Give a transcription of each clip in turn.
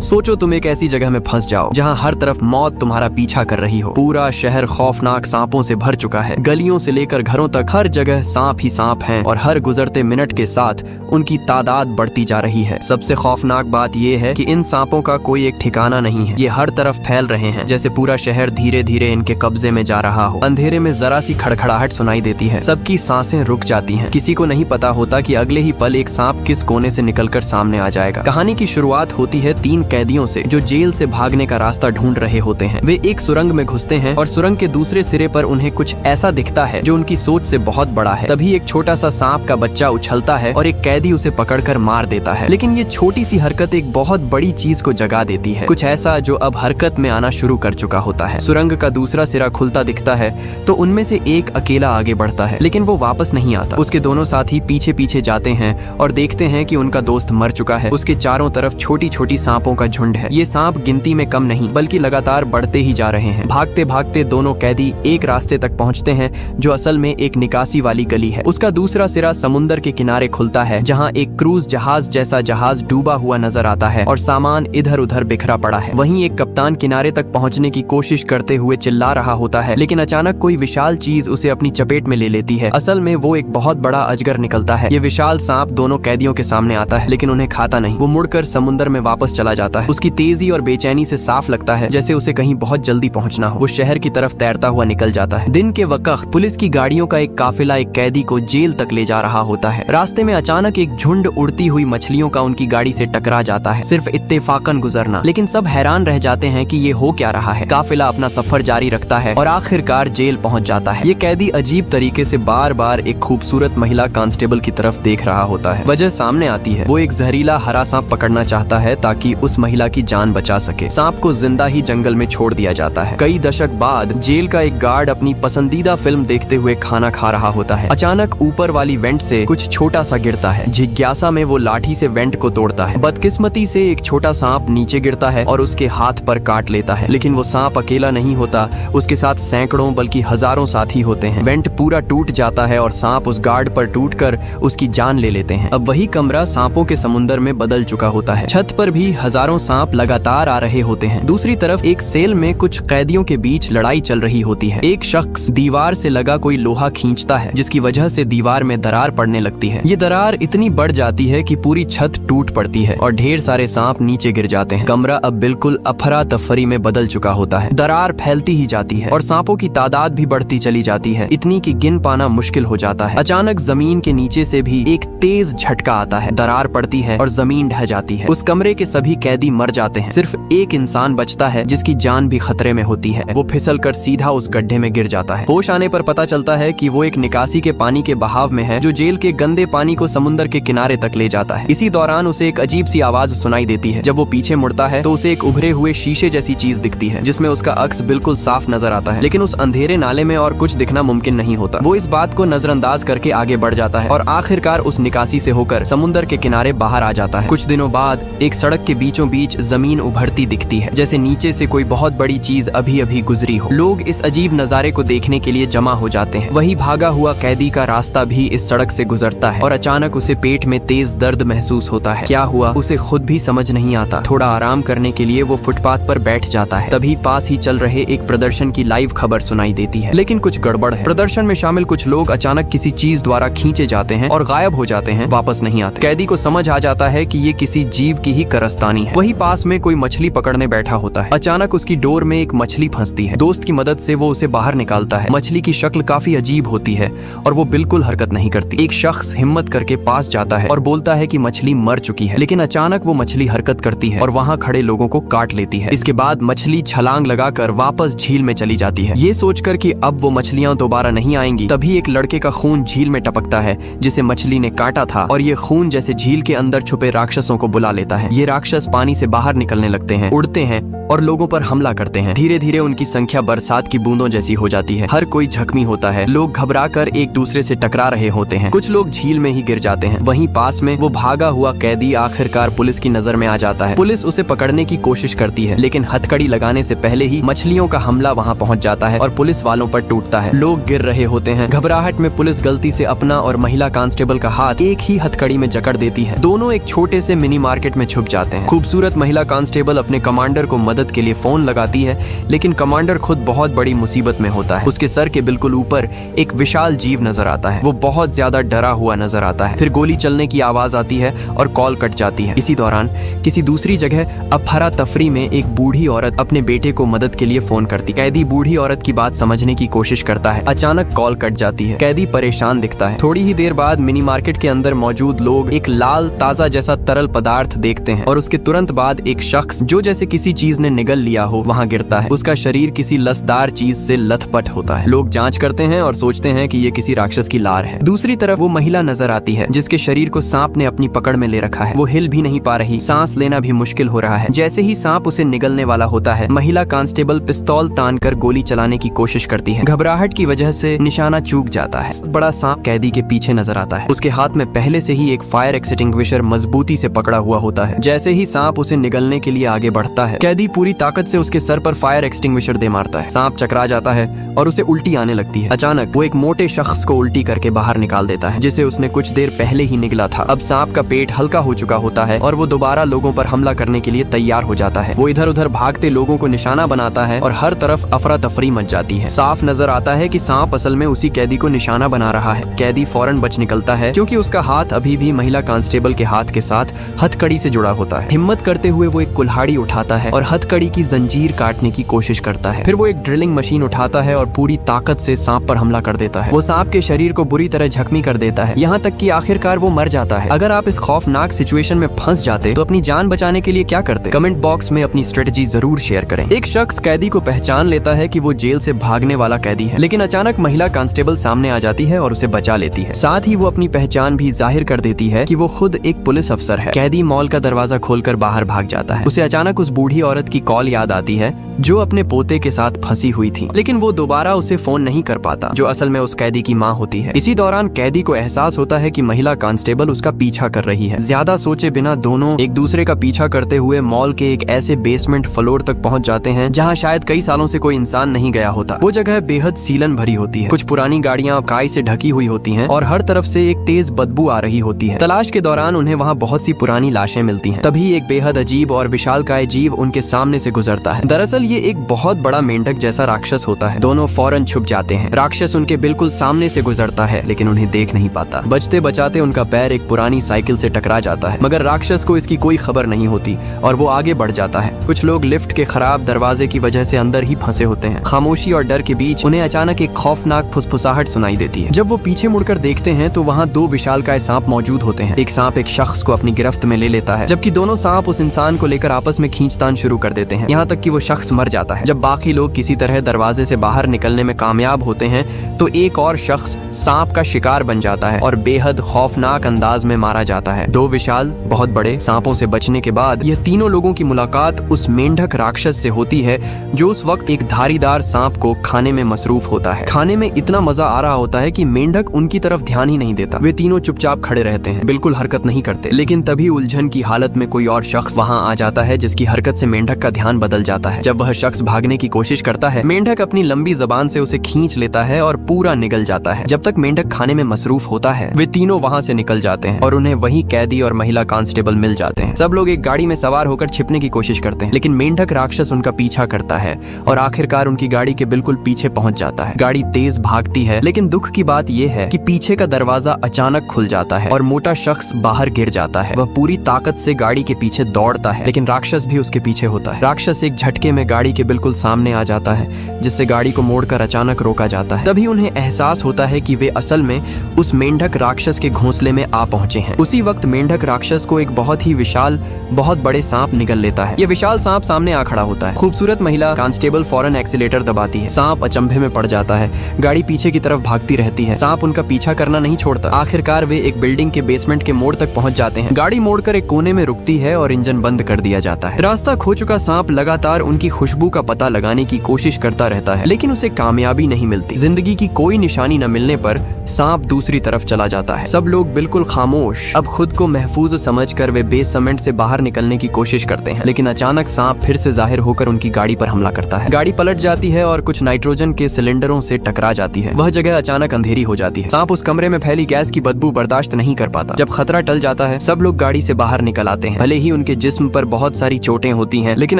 सोचो तुम एक ऐसी जगह में फंस जाओ जहाँ हर तरफ मौत तुम्हारा पीछा कर रही हो। पूरा शहर खौफनाक सांपों से भर चुका है। गलियों से लेकर घरों तक हर जगह सांप ही सांप हैं और हर गुजरते मिनट के साथ उनकी तादाद बढ़ती जा रही है। सबसे खौफनाक बात यह है कि इन सांपों का कोई एक ठिकाना नहीं है। ये हर तरफ फैल रहे हैं जैसे पूरा शहर धीरे धीरे इनके कब्जे में जा रहा हो। अंधेरे में जरा सी खड़खड़ाहट सुनाई देती है। सबकी सांसें रुक जाती हैं। किसी को नहीं पता होता कि अगले ही पल एक सांप किस कोने से निकलकर सामने आ जाएगा। कहानी की शुरुआत होती है 3 कैदियों से जो जेल से भागने का रास्ता ढूंढ रहे होते हैं। वे एक सुरंग में घुसते हैं और सुरंग के दूसरे सिरे पर उन्हें कुछ ऐसा दिखता है जो उनकी सोच से बहुत बड़ा है। तभी एक छोटा सा सांप का बच्चा उछलता है और एक कैदी उसे पकड़कर मार देता है। लेकिन ये छोटी सी हरकत एक बहुत बड़ी चीज को जगा देती है, कुछ ऐसा जो अब हरकत में आना शुरू कर चुका होता है। सुरंग का दूसरा सिरा खुलता दिखता है तो उनमें से एक अकेला आगे बढ़ता है, लेकिन वो वापस नहीं आता। उसके दोनों साथी पीछे पीछे जाते हैं और देखते हैं कि उनका दोस्त मर चुका है। उसके चारों तरफ छोटी छोटी सांपों का झुंड है। ये सांप गिनती में कम नहीं बल्कि लगातार बढ़ते ही जा रहे हैं। भागते भागते दोनों कैदी एक रास्ते तक पहुंचते हैं जो असल में एक निकासी वाली गली है। उसका दूसरा सिरा समुंदर के किनारे खुलता है जहां एक क्रूज जहाज जैसा जहाज डूबा हुआ नजर आता है और सामान इधर उधर बिखरा पड़ा है। वहीं एक कप्तान किनारे तक पहुंचने की कोशिश करते हुए चिल्ला रहा होता है, लेकिन अचानक कोई विशाल चीज उसे अपनी चपेट में ले लेती है। असल में वो एक बहुत बड़ा अजगर निकलता है। ये विशाल सांप दोनों कैदियों के सामने आता है लेकिन उन्हें खाता नहीं। वो मुड़कर समुंदर में वापस चला जाता है। उसकी तेजी और बेचैनी से साफ लगता है जैसे उसे कहीं बहुत जल्दी पहुंचना हो। वो शहर की तरफ तैरता हुआ निकल जाता है। दिन के वक्त पुलिस की गाड़ियों का एक काफिला एक कैदी को जेल तक ले जा रहा होता है। रास्ते में अचानक एक झुंड उड़ती हुई मछलियों का उनकी गाड़ी से टकरा जाता है। सिर्फ इत्तेफाकन गुजरना, लेकिन सब हैरान रह जाते हैं कि ये हो क्या रहा है। काफिला अपना सफर जारी रखता है और आखिरकार जेल पहुंच जाता है। ये कैदी अजीब तरीके से बार बार एक खूबसूरत महिला कांस्टेबल की तरफ देख रहा होता है। वजह सामने आती है। वो एक जहरीला हरा सांप पकड़ना चाहता है ताकि उस महिला की जान बचा सके। सांप को जिंदा ही जंगल में छोड़ दिया जाता है। कई दशक बाद जेल का एक गार्ड अपनी पसंदीदा फिल्म देखते हुए खाना खा रहा होता है। अचानक ऊपर वाली वेंट से कुछ छोटा सा गिरता है। जिज्ञासा में वो लाठी से वेंट को तोड़ता है। बदकिस्मती से एक छोटा सांप नीचे गिरता है और उसके हाथ पर काट लेता है। लेकिन वो सांप अकेला नहीं होता, उसके साथ सैकड़ों बल्कि हजारों साथी होते हैं। वेंट पूरा टूट जाता है और सांप उस गार्ड पर टूटकर उसकी जान ले लेते हैं। अब वही कमरा सांपों के समुंदर में बदल चुका होता है। छत पर भी हजारों सांप लगातार आ रहे होते हैं। दूसरी तरफ एक सेल में कुछ कैदियों के बीच लड़ाई चल रही होती है। एक शख्स दीवार से लगा कोई लोहा खींचता है जिसकी वजह से दीवार में दरार पड़ने लगती है। ये दरार इतनी बढ़ जाती है कि पूरी छत टूट पड़ती है और ढेर सारे सांप नीचे गिर जाते हैं। कमरा अब बिल्कुल अफरा तफरी में बदल चुका होता है। दरार फैलती ही जाती है और सांपों की तादाद भी बढ़ती चली जाती है, इतनी कि गिन पाना मुश्किल हो जाता है। अचानक जमीन के नीचे से भी एक तेज झटका आता है। दरार पड़ती है और जमीन ढह जाती है। उस कमरे के सभी कैदी मर जाते हैं। सिर्फ एक इंसान बचता है जिसकी जान भी खतरे में होती है। वो फिसलकर सीधा उस गड्ढे में गिर जाता है। होश आने पर पता चलता है कि वो एक निकासी के पानी के बहाव में है जो जेल के गंदे पानी को समुंदर के किनारे तक ले जाता है। इसी दौरान उसे एक अजीब सी आवाज सुनाई देती है। जब वो पीछे मुड़ता है तो उसे एक उभरे हुए शीशे जैसी चीज दिखती है जिसमें उसका अक्स बिल्कुल साफ नजर आता है। लेकिन उस अंधेरे नाले में और कुछ दिखना मुमकिन नहीं होता। वो इस बात को नजरअंदाज करके आगे बढ़ जाता है और आखिरकार उस निकासी से होकर समुंदर के किनारे बाहर आ जाता है। कुछ दिनों बाद एक सड़क के बीचों बीच जमीन उभरती दिखती है जैसे नीचे से कोई बहुत बड़ी चीज अभी अभी गुजरी हो। लोग इस अजीब नजारे को देखने के लिए जमा हो जाते हैं। वही भागा हुआ कैदी का रास्ता भी इस सड़क से गुजरता है और अचानक उसे पेट में तेज दर्द महसूस होता है। क्या हुआ उसे खुद भी समझ नहीं आता। थोड़ा आराम करने के लिए वो फुटपाथ पर बैठ जाता है। तभी पास ही चल रहे एक प्रदर्शन की लाइव खबर सुनाई देती है। लेकिन कुछ गड़बड़ है। प्रदर्शन में शामिल कुछ लोग अचानक किसी चीज द्वारा खींचे जाते हैं और गायब हो जाते हैं, वापस नहीं आते। कैदी को समझ आ जाता है कि ये किसी जीव की ही कारस्तानी है। वही पास में कोई मछली पकड़ने बैठा होता है। अचानक उसकी डोर में एक मछली फंसती है। दोस्त की मदद से वो उसे बाहर निकालता है। मछली की शक्ल काफी अजीब होती है और वो बिल्कुल हरकत नहीं करती। एक शख्स हिम्मत करके पास जाता है और बोलता है कि मछली मर चुकी है। लेकिन अचानक वो मछली हरकत करती है और वहाँ खड़े लोगों को काट लेती है। इसके बाद मछली छलांग लगाकर वापस झील में चली जाती है। ये सोचकर कि अब वो मछलियां दोबारा नहीं आएंगी, तभी एक लड़के का खून झील में टपकता है जिसे मछली ने काटा था और ये खून जैसे झील के अंदर छुपे राक्षसों को बुला लेता है। ये राक्षस पानी से बाहर निकलने लगते हैं, उड़ते हैं और लोगों पर हमला करते हैं। धीरे धीरे उनकी संख्या बरसात की बूंदों जैसी हो जाती है। हर कोई जख्मी होता है। लोग घबराकर एक दूसरे से टकरा रहे होते हैं। कुछ लोग झील में ही गिर जाते हैं। वहीं पास में वो भागा हुआ कैदी आखिरकार पुलिस की नजर में आ जाता है। पुलिस उसे पकड़ने की कोशिश करती है, लेकिन हथकड़ी लगाने से पहले ही मछलियों का हमला वहां पहुंच जाता है और पुलिस वालों पर टूटता है। लोग गिर रहे होते हैं। घबराहट में पुलिस गलती से अपना और महिला कांस्टेबल का हाथ एक ही हथकड़ी में जकड़ देती है। दोनों एक छोटे से मिनी मार्केट में छुप जाते हैं। खूबसूरत महिला कांस्टेबल अपने कमांडर को मदद के लिए फोन लगाती है, लेकिन कमांडर खुद बहुत बड़ी मुसीबत में होता है। उसके सर के बिल्कुल ऊपर एक विशाल जीव नजर आता है। वो बहुत ज्यादा डरा हुआ नजर आता है। फिर गोली चलने की आवाज आती है और कॉल कट जाती है। इसी दौरान किसी दूसरी जगह अफरा तफरी में एक बूढ़ी औरत अपने बेटे को मदद के लिए फोन करती। कैदी बूढ़ी औरत की बात समझने की कोशिश करता है। अचानक कॉल कट जाती है। कैदी परेशान दिखता है। थोड़ी ही देर बाद मिनी मार्केट के अंदर मौजूद लोग एक लाल ताजा जैसा तरल पदार्थ देखते हैं और उसके तुरंत बाद एक शख्स जो जैसे किसी चीज ने निगल लिया हो वहां गिरता है। उसका शरीर किसी लसदार चीज से लथपथ होता है। लोग जांच करते हैं और सोचते हैं कि ये किसी राक्षस की लार है। दूसरी तरफ वो महिला नजर आती है जिसके शरीर को सांप ने अपनी पकड़ में ले रखा है। वो हिल भी नहीं पा रही। सांस लेना भी मुश्किल हो रहा है। जैसे ही सांप उसे निगलने वाला होता है, महिला कांस्टेबल पिस्तौल तानकर गोली चलाने की कोशिश करती है। घबराहट की वजह से निशाना चूक जाता है। बड़ा सांप कैदी के पीछे नजर आता है। उसके हाथ में पहले से ही एक फायर एक्सटिंग्विशर मजबूती से पकड़ा हुआ होता है। जैसे ही सांप उसे निगलने के लिए आगे बढ़ता है, कैदी पूरी ताकत से उसके सर पर फायर एक्सटिंग्विशर दे मारता है। सांप चकरा जाता है और उसे उल्टी आने लगती है। अचानक वो एक मोटे शख्स को उल्टी करके बाहर निकाल देता है, जिसे उसने कुछ देर पहले ही निगला था। अब सांप का पेट हल्का हो चुका होता है और वो दोबारा लोगों पर हमला करने के लिए तैयार हो जाता है। वो इधर उधर भागते लोगों को निशाना बनाता है और हर तरफ अफरा तफरी मच जाती है। साफ नजर आता है कि सांप असल में उसी कैदी को निशाना बना रहा है। कैदी फौरन बच निकलता है क्योंकि उसका हाथ अभी भी महिला कांस्टेबल के हाथ के साथ हथकड़ी से जुड़ा होता है। हिम्मत करते हुए वो एक कुल्हाड़ी उठाता है और हथकड़ी की जंजीर काटने की कोशिश करता है। फिर वो एक ड्रिलिंग मशीन उठाता है और पूरी ताकत से सांप पर हमला कर देता है। वो सांप के शरीर को बुरी तरह जख्मी कर देता है, यहाँ तक कि आखिरकार वो मर जाता है। अगर आप इस खौफनाक सिचुएशन में फंस जाते तो अपनी जान बचाने के लिए क्या करते? कमेंट बॉक्स में अपनी स्ट्रेटजी जरूर शेयर करें। एक शख्स कैदी को पहचान लेता है कि वो जेल से भागने वाला कैदी है, लेकिन अचानक महिला कांस्टेबल सामने आ जाती है और उसे बचा लेती है। साथ ही वो अपनी पहचान भी जाहिर कर देती है कि वो खुद एक पुलिस अफसर है। कैदी मॉल का दरवाजा खोलकर बाहर भाग जाता है। उसे अचानक उस बूढ़ी औरत की कॉल याद आती है जो अपने पोते के साथ फंसी हुई थी, लेकिन वो दोबारा उसे फोन नहीं कर पाता, जो असल में उस कैदी की माँ होती है। इसी दौरान कैदी को एहसास होता है कि महिला कांस्टेबल उसका पीछा कर रही है। ज्यादा सोचे बिना दोनों एक दूसरे का पीछा करते हुए मॉल के एक ऐसे बेसमेंट फ्लोर तक पहुंच जाते हैं जहां शायद कई सालों से कोई इंसान नहीं गया होता। वो जगह बेहद सीलन भरी होती है। कुछ पुरानी गाड़ियां काई से ढकी हुई होती हैं और हर तरफ से एक तेज बदबू आ रही होती है। तलाश के दौरान उन्हें वहां बहुत सी पुरानी लाशें मिलती हैं। तभी एक बेहद अजीब और विशालकाय जीव उनके सामने से गुजरता है। दरअसल ये एक बहुत बड़ा मेंढक जैसा राक्षस होता है। दोनों फौरन छुप जाते हैं। राक्षस उनके बिल्कुल सामने से गुजरता है, लेकिन उन्हें देख नहीं पाता। बचते बचाते उनका पैर एक पुरानी साइकिल से टकरा जाता है, मगर राक्षस को इसकी कोई खबर नहीं होती और वो आगे बढ़ जाता है। कुछ लोग लिफ्ट के खराब दरवाजे की वजह से अंदर ही फंसे होते हैं। खामोशी और डर के बीच उन्हें अचानक एक खौफनाक फुसफुसाहट सुनाई देती है। जब वो पीछे मुड़कर देखते हैं तो वहाँ दो विशालकाय सांप मौजूद होते हैं। एक सांप एक शख्स को अपनी गिरफ्त में ले लेता है, जबकि दोनों सांप उस इंसान को लेकर आपस में खींचतान शुरू कर देते हैं, यहाँ तक कि वो शख्स मर जाता है। जब बाकी लोग किसी तरह दरवाजे से बाहर निकलने में कामयाब होते हैं तो एक और शख्स सांप का शिकार बन जाता है और बेहद खौफनाक अंदाज में मारा जाता है। दो विशाल बहुत बड़े सांपों से बचने के बाद यह तीनों लोगों की मुलाकात उस मेंढक राक्षस से होती है जो उस वक्त एक धारीदार सांप को खाने में मसरूफ होता है। खाने में इतना मजा आ रहा होता है कि मेंढक उनकी तरफ ध्यान ही नहीं देता। वे तीनों चुपचाप खड़े रहते हैं, बिल्कुल हरकत नहीं करते। लेकिन तभी उलझन की हालत में कोई और शख्स वहाँ आ जाता है जिसकी हरकत से मेंढक का ध्यान बदल जाता है। जब वह शख्स भागने की कोशिश करता है, मेंढक अपनी लंबी जबान से उसे खींच लेता है और पूरा निगल जाता है। जब तक मेंढक खाने में मसरूफ होता है, वे तीनों वहाँ से निकल जाते हैं और उन्हें वही कैदी और महिला कांस्टेबल मिल जाते हैं। सब लोग एक गाड़ी में सवार होकर छिपने की कोशिश करते हैं, लेकिन मेंढक राक्षस उनका पीछा करता है और आखिरकार उनकी गाड़ी के बिल्कुल पीछे पहुंच जाता है। गाड़ी तेज भागती है, लेकिन दुख की बात यह है कि पीछे का दरवाजा अचानक खुल जाता है और मोटा शख्स बाहर गिर जाता है। वह पूरी ताकत से गाड़ी के पीछे दौड़ता है, लेकिन राक्षस भी उसके पीछे होता है। राक्षस एक झटके में गाड़ी के बिल्कुल सामने आ जाता है, जिससे गाड़ी को मोड़कर अचानक रोका जाता है। तभी उन्हें एहसास होता है कि वे असल में उस मेंढक राक्षस के घोंसले में आ पहुंचे हैं। उसी वक्त मेंढक राक्षस को एक बहुत ही विशाल, बहुत बड़े सांप निगल लेता है। ये विशाल सांप सामने आ खड़ा होता है। खूबसूरत महिला कांस्टेबल फौरन एक्सीलेटर दबाती है। सांप अचंभे में पड़ जाता है। गाड़ी पीछे की तरफ भागती रहती है। सांप उनका पीछा करना नहीं छोड़ता। आखिरकार वे एक बिल्डिंग के बेसमेंट के मोड़ तक पहुंच जाते हैं। गाड़ी मोड़कर एक कोने में रुकती है और इंजन बंद कर दिया जाता है। रास्ता खो चुका सांप लगातार उनकी खुशबू का पता लगाने की कोशिश करता रहता है, लेकिन उसे कामयाबी नहीं मिलती। जिंदगी की कोई निशानी न मिलने पर सांप दूसरी तरफ चला जाता है। सब लोग बिल्कुल खामोश। अब खुद को महफूज समझकर वे बेसमेंट से बाहर निकलने की कोशिश करते हैं, लेकिन अचानक सांप फिर से जाहिर होकर उनकी गाड़ी पर हमला करता है। गाड़ी पलट जाती है और कुछ नाइट्रोजन के सिलेंडरों से टकरा जाती है। वह जगह अचानक अंधेरी हो जाती है। सांप उस कमरे में फैली गैस की बदबू बर्दाश्त नहीं कर पाता। जब खतरा टल जाता है, सब लोग गाड़ी से बाहर निकल आते हैं। भले ही उनके जिस्म पर बहुत सारी चोटें होती हैं, लेकिन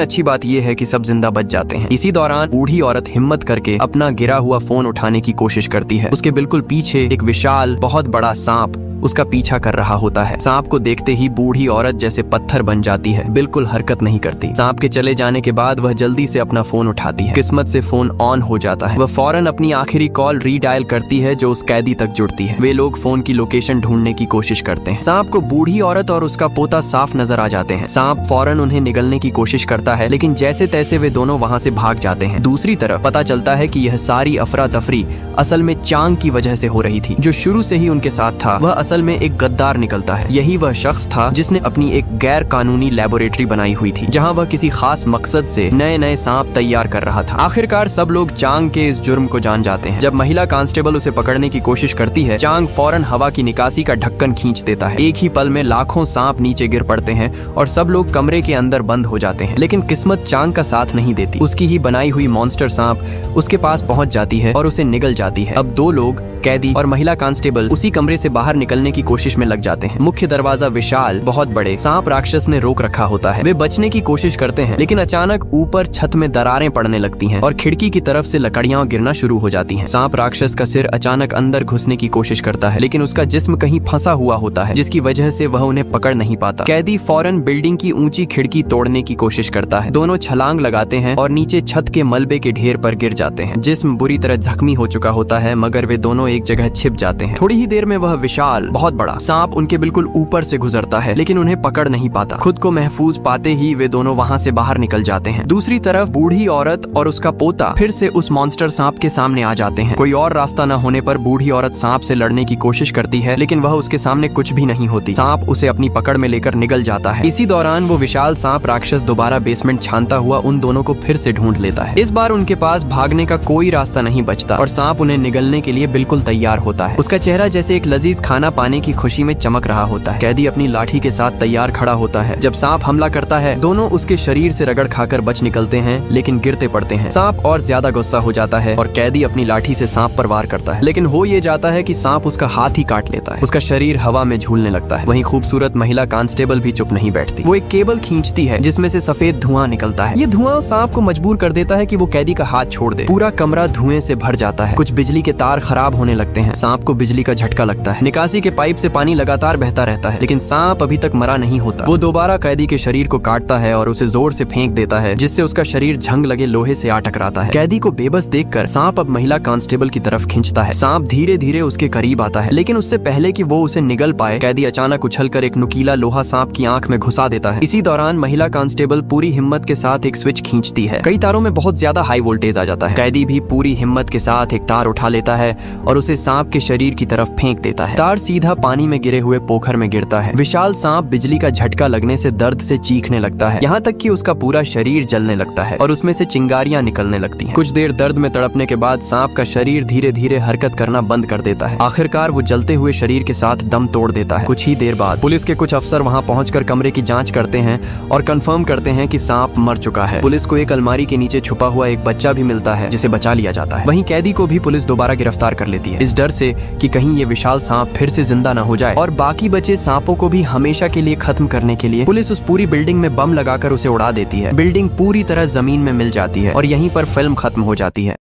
अच्छी बात यह है कि सब जिंदा बच जाते हैं। इसी दौरान बूढ़ी औरत हिम्मत करके अपना गिरा हुआ फोन उठाने की कोशिश करती है। उसके बिल्कुल पीछे एक विशाल, बहुत बड़ा सांप उसका पीछा कर रहा होता है। सांप को देखते ही बूढ़ी औरत जैसे पत्थर बन जाती है, बिल्कुल हरकत नहीं करती। सांप के चले जाने के बाद वह जल्दी से अपना फोन उठाती है। किस्मत से फोन ऑन हो जाता है। वह फौरन अपनी आखिरी कॉल रीडायल करती है जो उस कैदी तक जुड़ती है। वे लोग फोन की लोकेशन ढूंढने की कोशिश करते हैं। सांप को बूढ़ी औरत और उसका पोता साफ नजर आ जाते हैं। सांप फौरन उन्हें निगलने की कोशिश करता है, लेकिन जैसे तैसे वे दोनों वहाँ से भाग जाते हैं। दूसरी तरफ पता चलता है कि यह सारी अफरा तफरी असल में चांग की वजह से हो रही थी। जो शुरू से ही उनके साथ था, वह असल में एक गद्दार निकलता है। यही वह शख्स था जिसने अपनी एक गैर कानूनी लेबोरेटरी बनाई हुई थी, जहां वह किसी खास मकसद से नए नए सांप तैयार कर रहा था। आखिरकार सब लोग चांग के इस जुर्म को जान जाते हैं। जब महिला कांस्टेबल उसे पकड़ने की कोशिश करती है, चांग फौरन हवा की निकासी का ढक्कन खींच देता है। एक ही पल में लाखों सांप नीचे गिर पड़ते हैं और सब लोग कमरे के अंदर बंद हो जाते हैं। लेकिन किस्मत चांग का साथ नहीं देती। उसकी ही बनाई हुई मॉन्स्टर सांप उसके पास पहुंच जाती है और उसे निगल जाती है। अब दो लोग, कैदी और महिला कांस्टेबल, उसी कमरे से बाहर निकलने की कोशिश में लग जाते हैं। मुख्य दरवाजा विशाल, बहुत बड़े सांप राक्षस ने रोक रखा होता है। वे बचने की कोशिश करते हैं, लेकिन अचानक ऊपर छत में दरारें पड़ने लगती हैं और खिड़की की तरफ से लकड़ियां गिरना शुरू हो जाती हैं। सांप राक्षस का सिर अचानक अंदर घुसने की कोशिश करता है, लेकिन उसका जिस्म कहीं फंसा हुआ होता है, जिसकी वजह से वह उन्हें पकड़ नहीं पाता। कैदी फौरन बिल्डिंग की ऊंची खिड़की तोड़ने की कोशिश करता है। दोनों छलांग लगाते हैं और नीचे छत के मलबे के ढेर पर गिर जाते हैं। जिस्म बुरी तरह जख्मी हो चुका होता है, मगर वे दोनों एक जगह छिप जाते हैं। थोड़ी ही देर में वह विशाल, बहुत बड़ा सांप उनके बिल्कुल ऊपर से गुजरता है, लेकिन उन्हें पकड़ नहीं पाता। खुद को महफूज पाते ही वे दोनों वहाँ से बाहर निकल जाते हैं। दूसरी तरफ बूढ़ी औरत और उसका पोता फिर से उस मॉन्स्टर सांप के सामने आ जाते हैं। कोई और रास्ता न होने पर बूढ़ी औरत सांप से लड़ने की कोशिश करती है, लेकिन वह उसके सामने कुछ भी नहीं होती। सांप उसे अपनी पकड़ में लेकर निगल जाता है। इसी दौरान वो विशाल सांप राक्षस दोबारा बेसमेंट छानता हुआ उन दोनों को फिर से ढूंढ लेता है। इस बार उनके पास भागने का कोई रास्ता नहीं बचता और सांप उन्हें निगलने के लिए बिल्कुल तैयार होता है। उसका चेहरा जैसे एक लजीज खाना पाने की खुशी में चमक रहा होता है। कैदी अपनी लाठी के साथ तैयार खड़ा होता है। जब सांप हमला करता है, दोनों उसके शरीर से रगड़ खाकर बच निकलते हैं, लेकिन गिरते पड़ते हैं। सांप और ज्यादा गुस्सा हो जाता है और कैदी अपनी लाठी से सांप पर वार करता है, लेकिन हो ये जाता है कि सांप उसका हाथ ही काट लेता है। उसका शरीर हवा में झूलने लगता है। वहीं खूबसूरत महिला कांस्टेबल भी चुप नहीं बैठती। वो एक केबल खींचती है जिसमें से सफेद धुआं निकलता है। ये धुआं सांप को मजबूर कर देता है कि वो कैदी का हाथ छोड़ दे। पूरा कमरा धुएं से भर जाता है। कुछ बिजली के तार खराब होने लगते हैं। सांप को बिजली का झटका लगता है। निकासी के पाइप से पानी लगातार बहता रहता है, लेकिन सांप अभी तक मरा नहीं होता। वो दोबारा कैदी के शरीर को काटता है और उसे जोर से फेंक देता है, जिससे उसका शरीर झंग लगे लोहे से आ टकराता है। कैदी को बेबस देखकर सांप अब महिला कांस्टेबल की तरफ खींचता है। सांप धीरे धीरे उसके करीब आता है, लेकिन उससे पहले कि वो उसे निगल पाए, कैदी अचानक उछलकर एक नुकीला लोहा सांप की आंख में घुसा देता है। इसी दौरान महिला कांस्टेबल पूरी हिम्मत के साथ एक स्विच खींचती है। कई तारों में बहुत ज्यादा हाई वोल्टेज आ जाता है। कैदी भी पूरी हिम्मत के साथ एक तार उठा लेता है और उसे सांप के शरीर की तरफ फेंक देता है। तार सीधा पानी में गिरे हुए पोखर में गिरता है। विशाल सांप बिजली का झटका लगने से दर्द से चीखने लगता है, यहाँ तक कि उसका पूरा शरीर जलने लगता है और उसमें से चिंगारियां निकलने लगती हैं। कुछ देर दर्द में तड़पने के बाद सांप का शरीर धीरे धीरे हरकत करना बंद कर देता है। आखिरकार वो जलते हुए शरीर के साथ दम तोड़ देता है। कुछ ही देर बाद पुलिस के कुछ अफसर वहाँ पहुंचकर कमरे की जांच करते हैं और कंफर्म करते हैं कि सांप मर चुका है। पुलिस को एक अलमारी के नीचे छुपा हुआ एक बच्चा भी मिलता है, जिसे बचा लिया जाता है। वहीं कैदी को भी पुलिस दोबारा गिरफ्तार कर लेती है, इस डर से कि कहीं ये विशाल सांप फिर से जिंदा न हो जाए। और बाकी बचे सांपों को भी हमेशा के लिए खत्म करने के लिए पुलिस उस पूरी बिल्डिंग में बम लगाकर उसे उड़ा देती है। बिल्डिंग पूरी तरह जमीन में मिल जाती है और यहीं पर फिल्म खत्म हो जाती है।